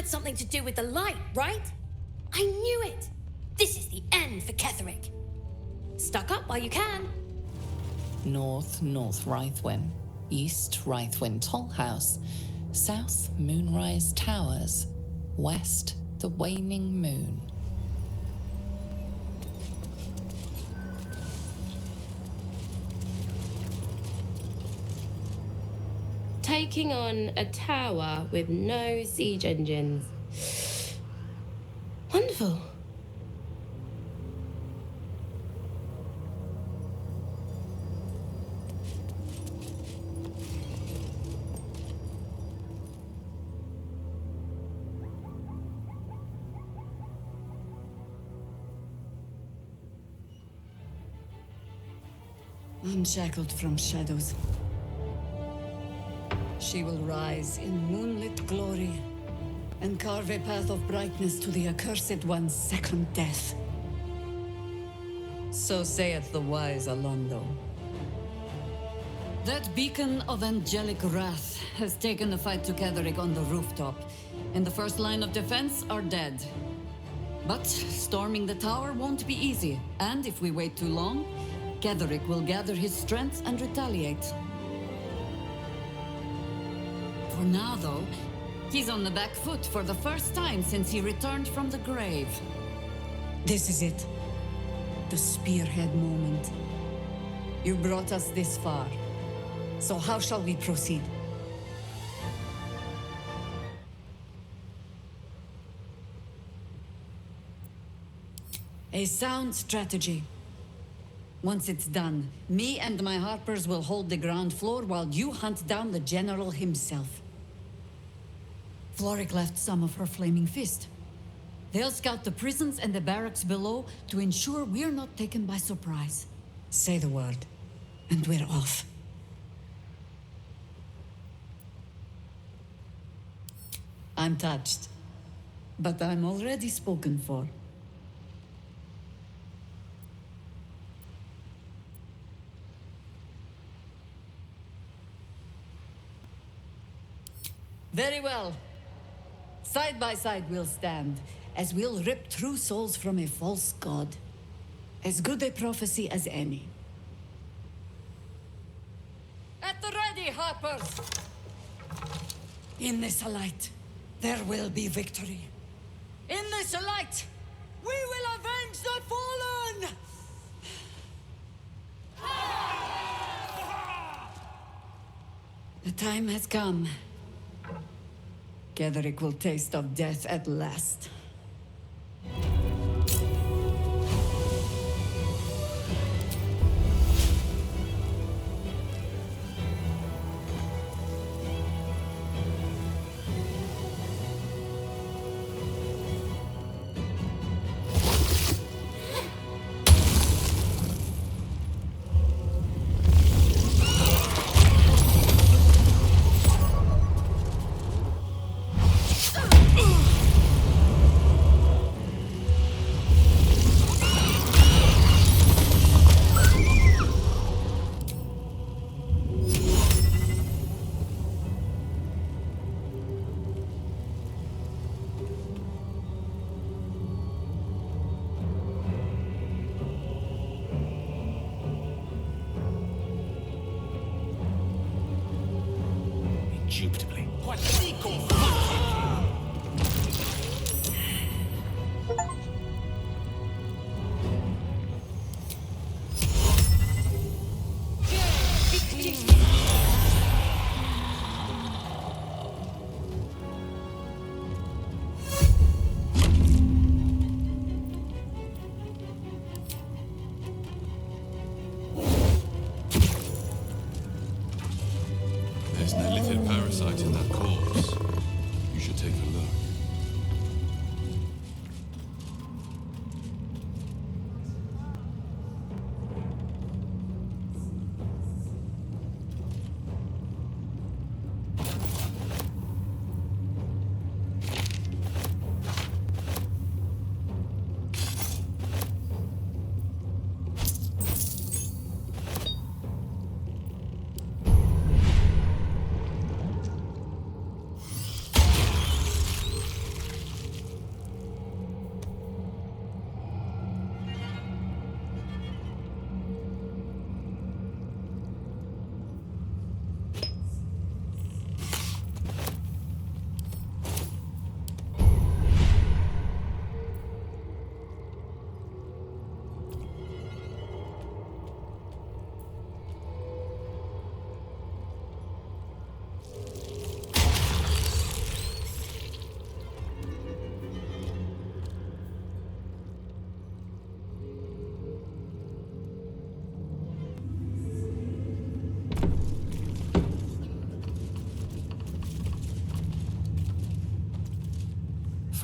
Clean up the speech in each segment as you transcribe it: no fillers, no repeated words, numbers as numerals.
had something to do with the light, right? I knew it! This is the end for Ketherick. Stuck up while you can. North Rythwin, East Rythwin Tollhouse, South Moonrise Towers, West the Waning Moon. Taking on a tower with no siege engines. Wonderful. Unshackled from shadows, she will rise in moonlit glory and carve a path of brightness to the accursed one's second death. So saith the wise Alondo. That beacon of angelic wrath has taken the fight to Ketherick on the rooftop, and the first line of defense are dead. But storming the tower won't be easy, and if we wait too long, Ketherick will gather his strength and retaliate. For now, though, he's on the back foot for the first time since he returned from the grave. This is it. The spearhead moment. You brought us this far. So how shall we proceed? A sound strategy. Once it's done, me and my Harpers will hold the ground floor while you hunt down the General himself. Floric left some of her flaming fist. They'll scout the prisons and the barracks below to ensure we're not taken by surprise. Say the word, and we're off. I'm touched, but I'm already spoken for. Very well. Side by side we'll stand, as we'll rip true souls from a false god. As good a prophecy as any. At the ready, Harpers! In this light, there will be victory. In this light, we will avenge the fallen! The time has come. Ketherick will taste of death at last. Indubitably. There's an illithid parasite in that corpse. You should take a look.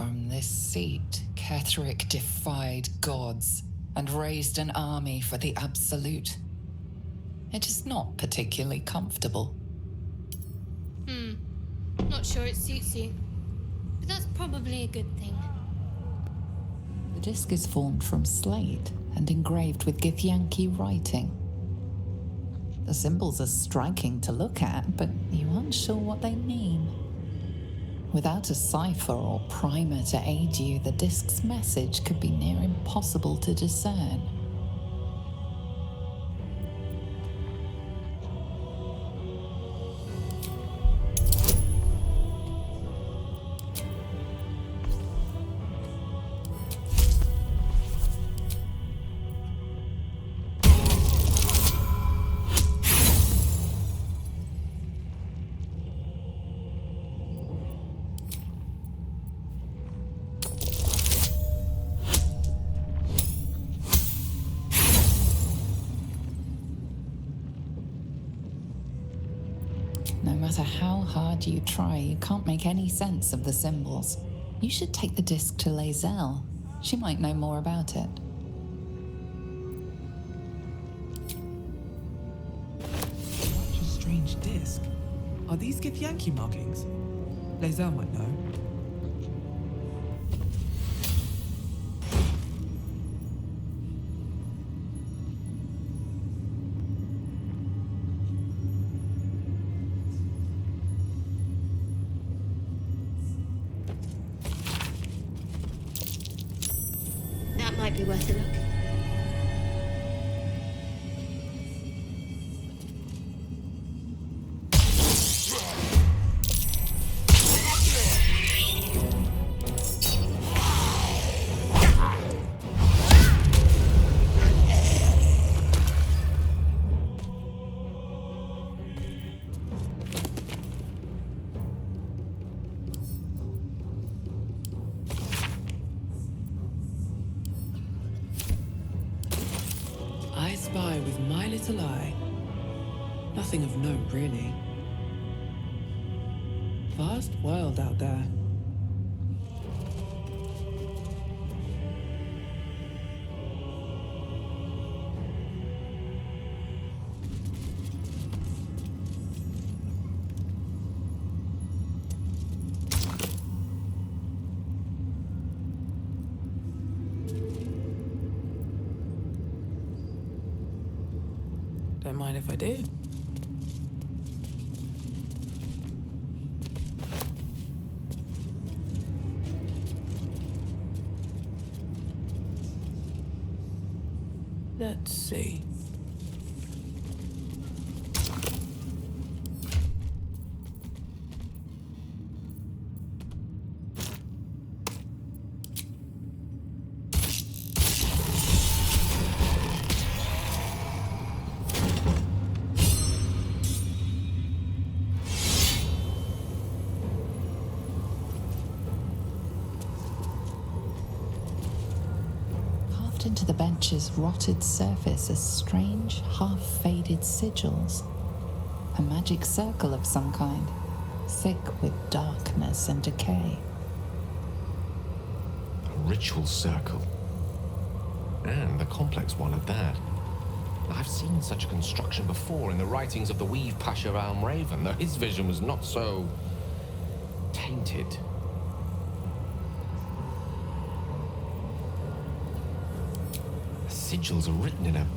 From this seat, Ketheric defied gods and raised an army for the Absolute. It is not particularly comfortable. Not sure it suits you, but that's probably a good thing. The disc is formed from slate and engraved with Githyanki writing. The symbols are striking to look at, but you aren't sure what they mean. Without a cipher or primer to aid you, the disc's message could be near impossible to discern. No matter how hard you try, you can't make any sense of the symbols. You should take the disc to Lae'zel. She might know more about it. Such a strange disc. Are these Githyanki markings? Lae'zel might know. That might be worth a look. I spy with my little eye. Nothing of note, really. Vast world out there. Don't mind if I do. Let's see. Into the bench's rotted surface are strange, half-faded sigils. A magic circle of some kind, thick with darkness and decay. A ritual circle. And a complex one at that. I've seen such a construction before in the writings of the Weave Pasha Raven, though his vision was not so tainted. Sigils are written in a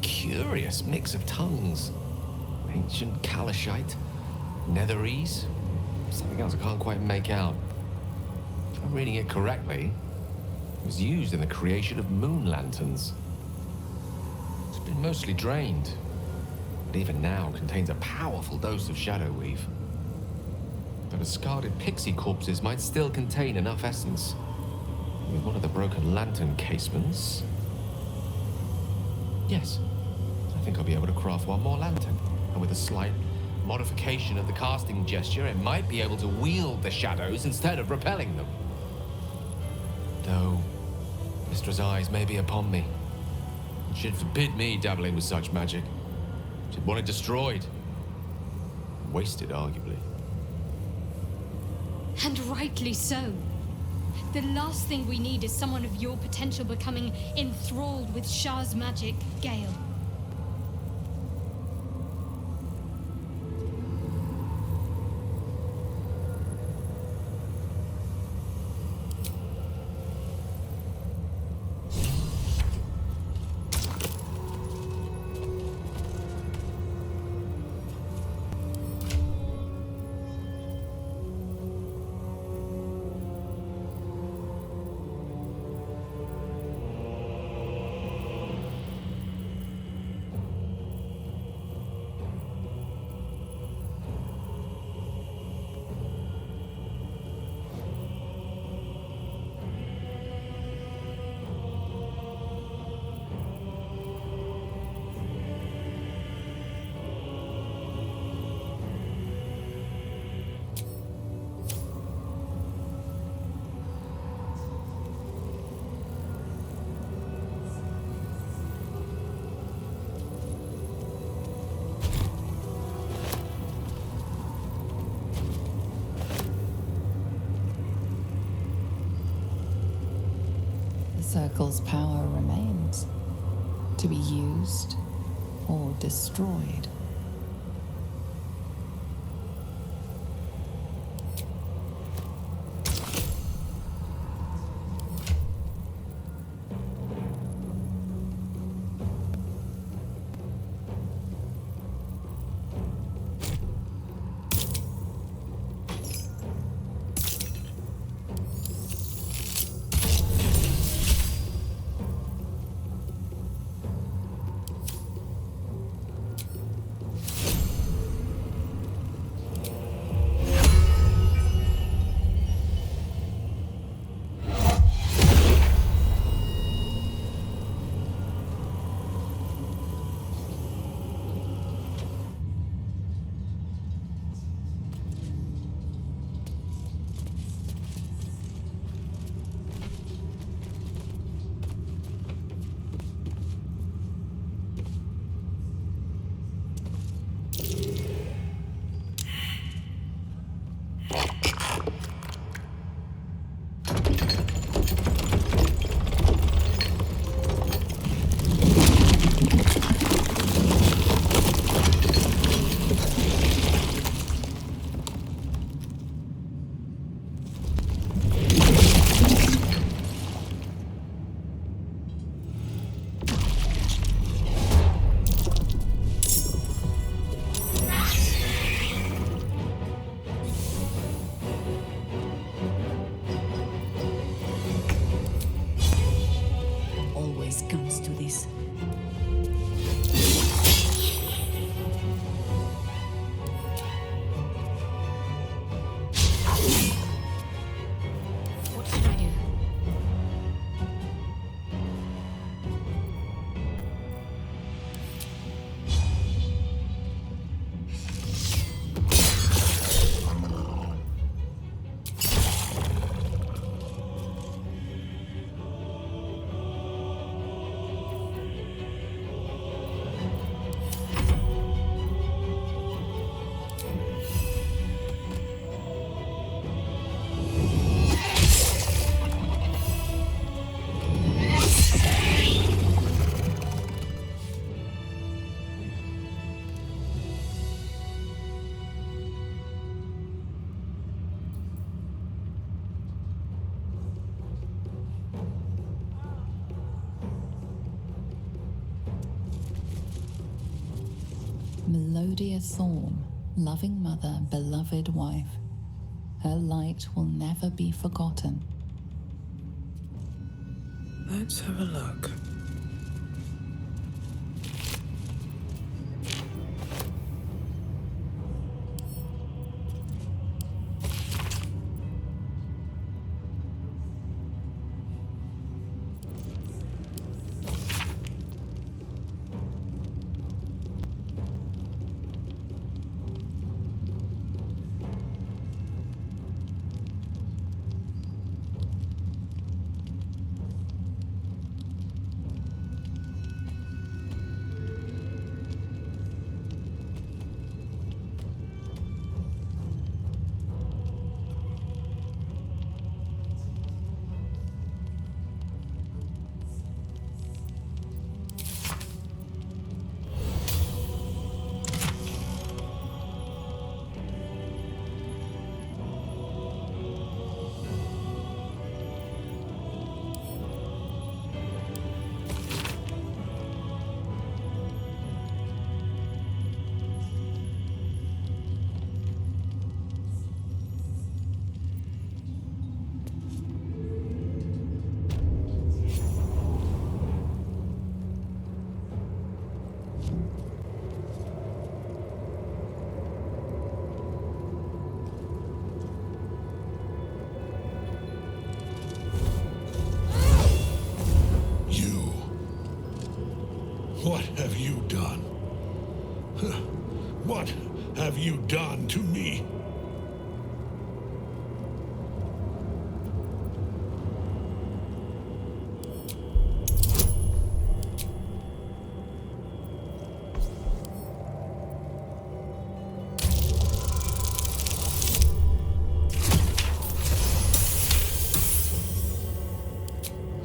curious mix of tongues. Ancient Kalashite, Netherese, something else I can't quite make out. If I'm reading it correctly, it was used in the creation of moon lanterns. It's been mostly drained, but even now contains a powerful dose of shadow weave. The discarded pixie corpses might still contain enough essence. With one of the broken lantern casements... Yes, I think I'll be able to craft one more lantern. And with a slight modification of the casting gesture, it might be able to wield the shadows instead of repelling them. Though, Mistra's eyes may be upon me. She'd forbid me dabbling with such magic. She'd want it destroyed. Wasted, arguably. And rightly so. The last thing we need is someone of your potential becoming enthralled with Shah's magic, Gale. Circle's power remains, to be used or destroyed. Comes to this. What should I do? Melodia Thorn, loving mother, beloved wife. Her light will never be forgotten. Let's have a look. What have you done? What have you done to me?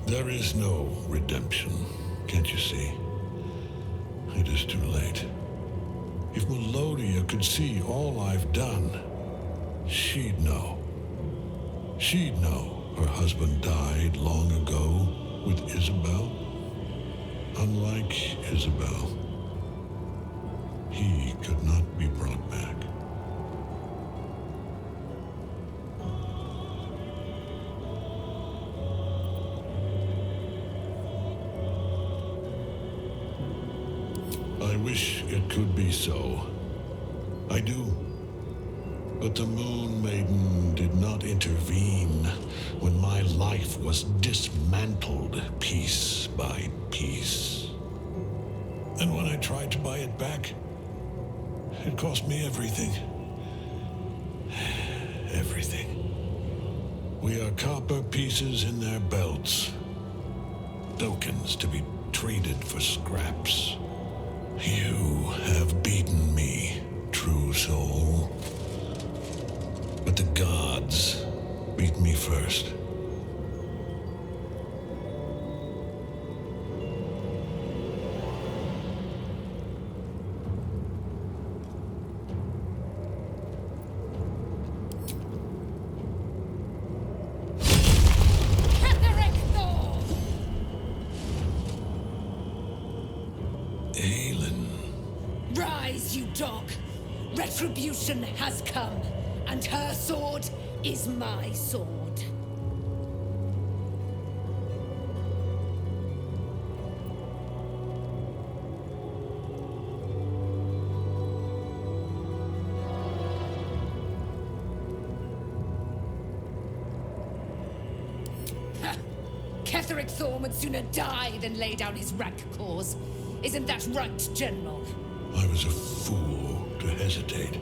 There is no redemption, can't you see? It is too late. If Melodia could see all I've done, she'd know. She'd know her husband died long ago with Isabel. Unlike Isabel, he could not be brought back. I wish it could be so. I do. But the Moon Maiden did not intervene when my life was dismantled piece by piece. And when I tried to buy it back, it cost me everything. Everything. We are copper pieces in their belts. Tokens to be traded for scraps. You have beaten me, true soul. But the gods beat me first. Rise, you dog! Retribution has come, and her sword is my sword. Ketheric Thorm would sooner die than lay down his rank cause. Isn't that right, General? I was a fool to hesitate.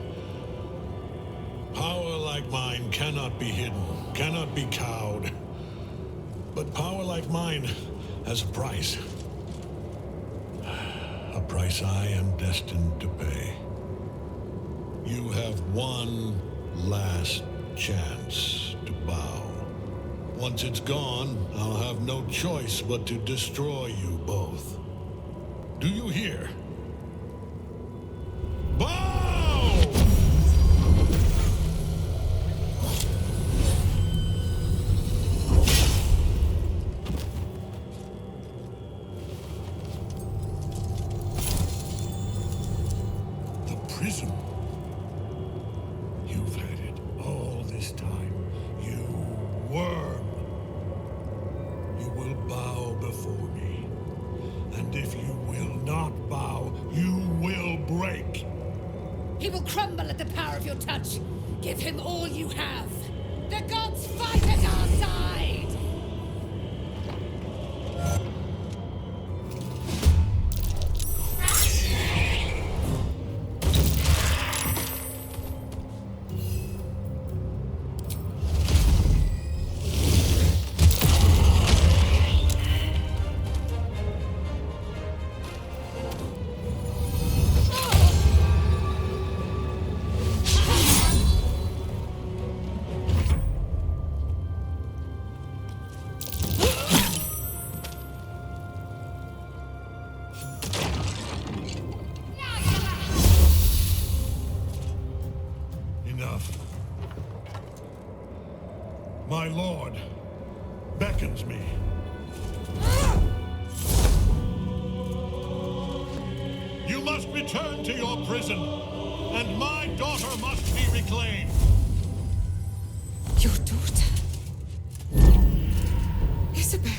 Power like mine cannot be hidden, cannot be cowed. But power like mine has a price. A price I am destined to pay. You have one last chance to bow. Once it's gone, I'll have no choice but to destroy you both. Do you hear? Bow! The prism. You've had it all this time. You worm. You will bow before me. And if you will not bow, you will break. He will crumble at the power of your touch. Give him all you have. The gods fight at our side! Enough. My lord beckons me. You must return to your prison, and my daughter must be reclaimed. Your daughter? Isabel?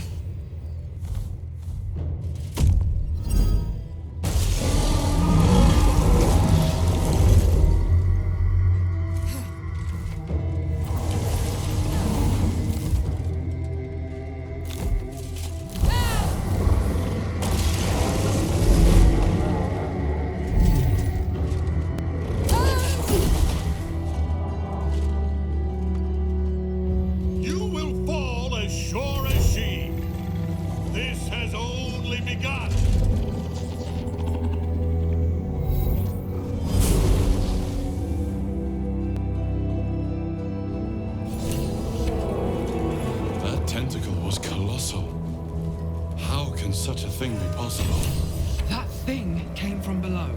such a thing be possible? That thing came from below.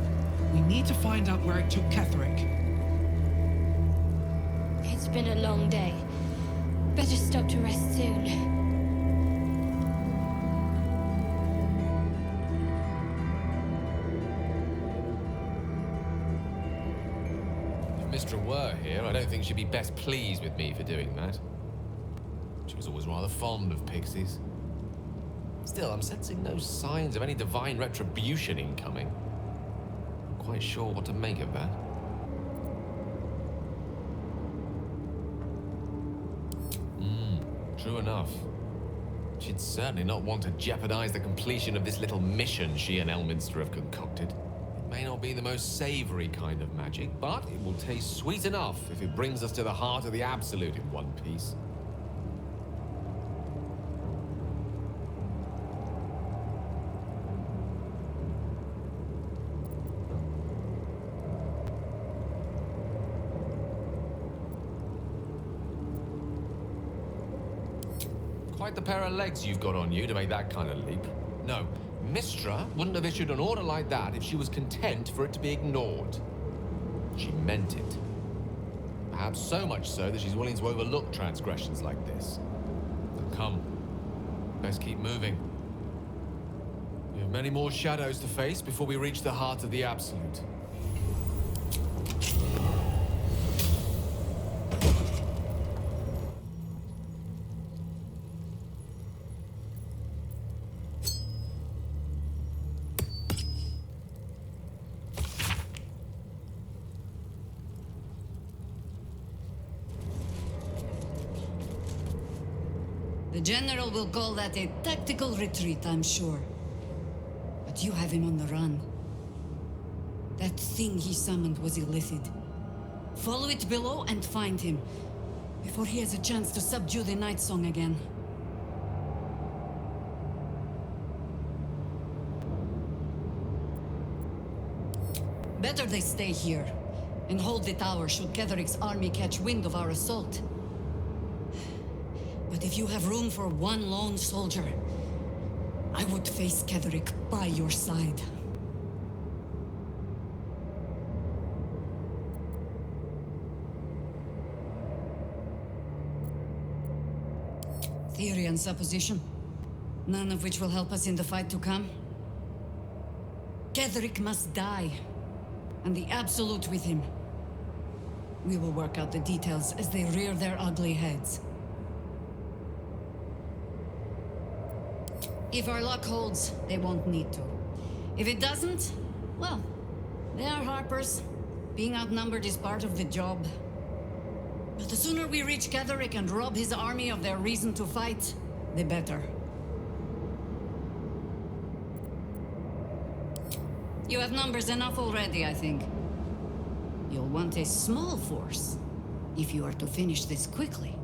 We need to find out where it took Ketherick. It's been a long day. Better stop to rest soon. If Mystra were here, I don't think she'd be best pleased with me for doing that. She was always rather fond of pixies. Still, I'm sensing no signs of any divine retribution incoming. Not quite sure what to make of that. True enough. She'd certainly not want to jeopardize the completion of this little mission she and Elminster have concocted. It may not be the most savory kind of magic, but it will taste sweet enough if it brings us to the heart of the Absolute in one piece. Quite the pair of legs you've got on you to make that kind of leap. No, Mystra wouldn't have issued an order like that if she was content for it to be ignored. She meant it. Perhaps so much so that she's willing to overlook transgressions like this. Now come, let's keep moving. We have many more shadows to face before we reach the heart of the Absolute. The General will call that a tactical retreat, I'm sure. But you have him on the run. That thing he summoned was illicit. Follow it below and find him, before he has a chance to subdue the Night Song again. Better they stay here, and hold the tower should Ketherick's army catch wind of our assault. But if you have room for one lone soldier, I would face Ketherick by your side. Theory and supposition, none of which will help us in the fight to come. Ketherick must die, and the Absolute with him. We will work out the details as they rear their ugly heads. If our luck holds, they won't need to. If it doesn't, well, they are Harpers. Being outnumbered is part of the job. But the sooner we reach Ketherick and rob his army of their reason to fight, the better. You have numbers enough already, I think. You'll want a small force, if you are to finish this quickly.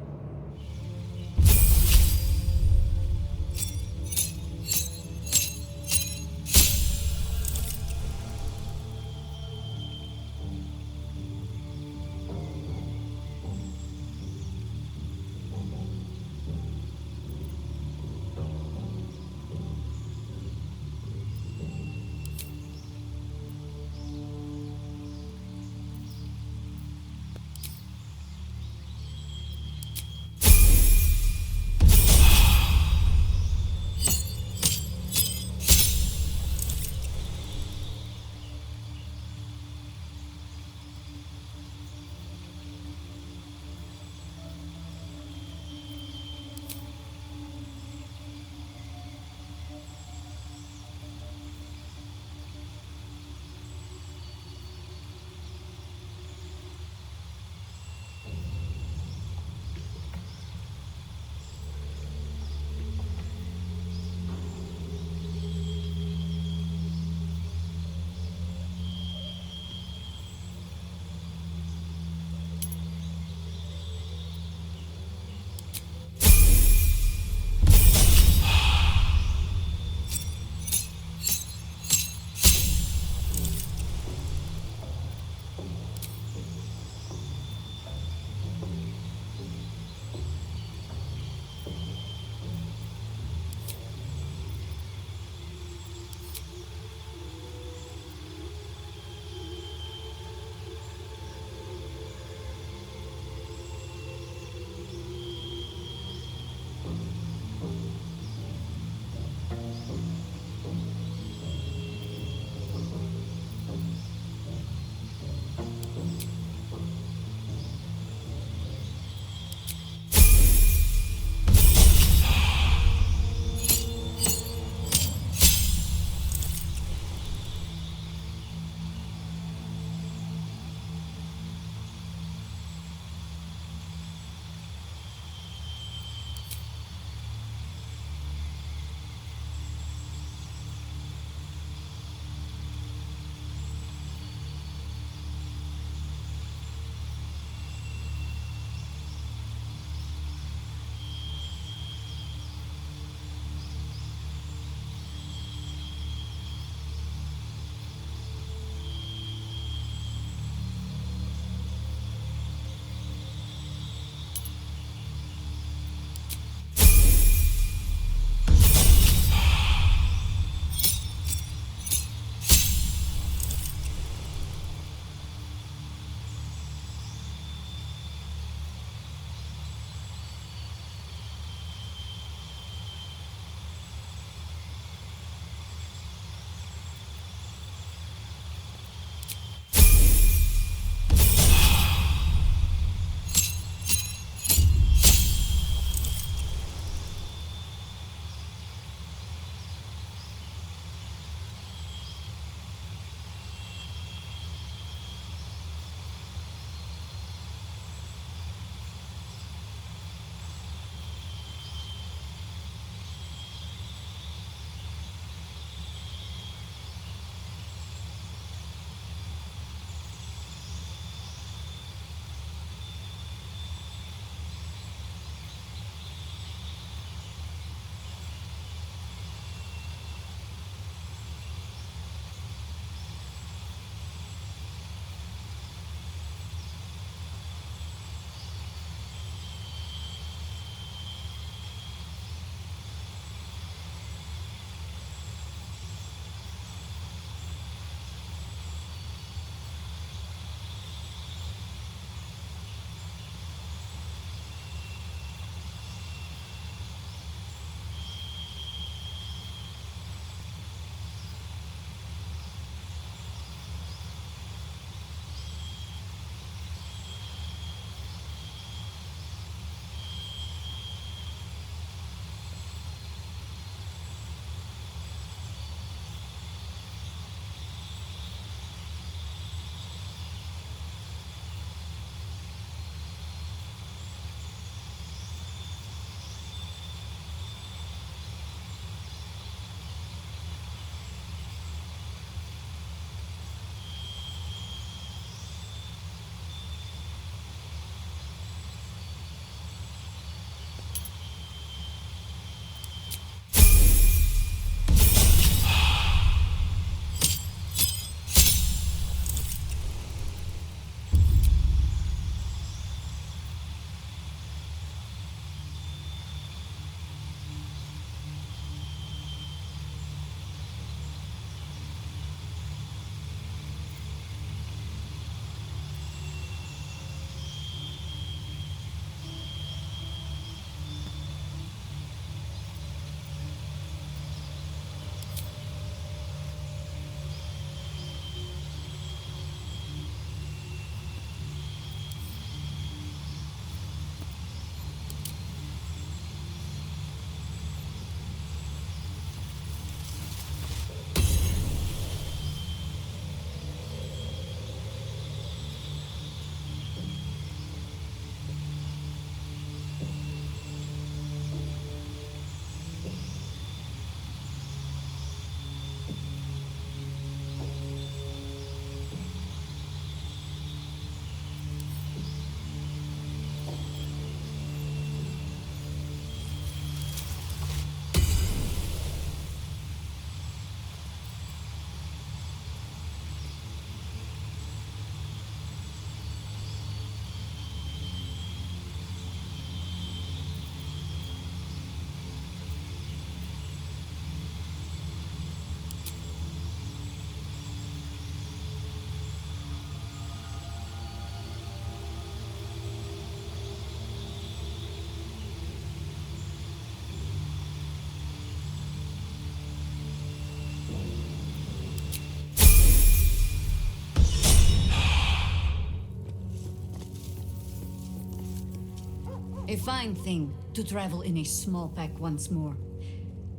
A fine thing to travel in a small pack once more.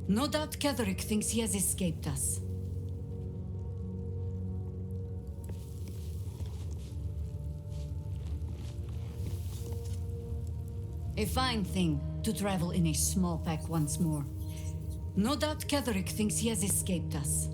No doubt Ketherick thinks he has escaped us. A fine thing to travel in a small pack once more. No doubt Ketherick thinks he has escaped us.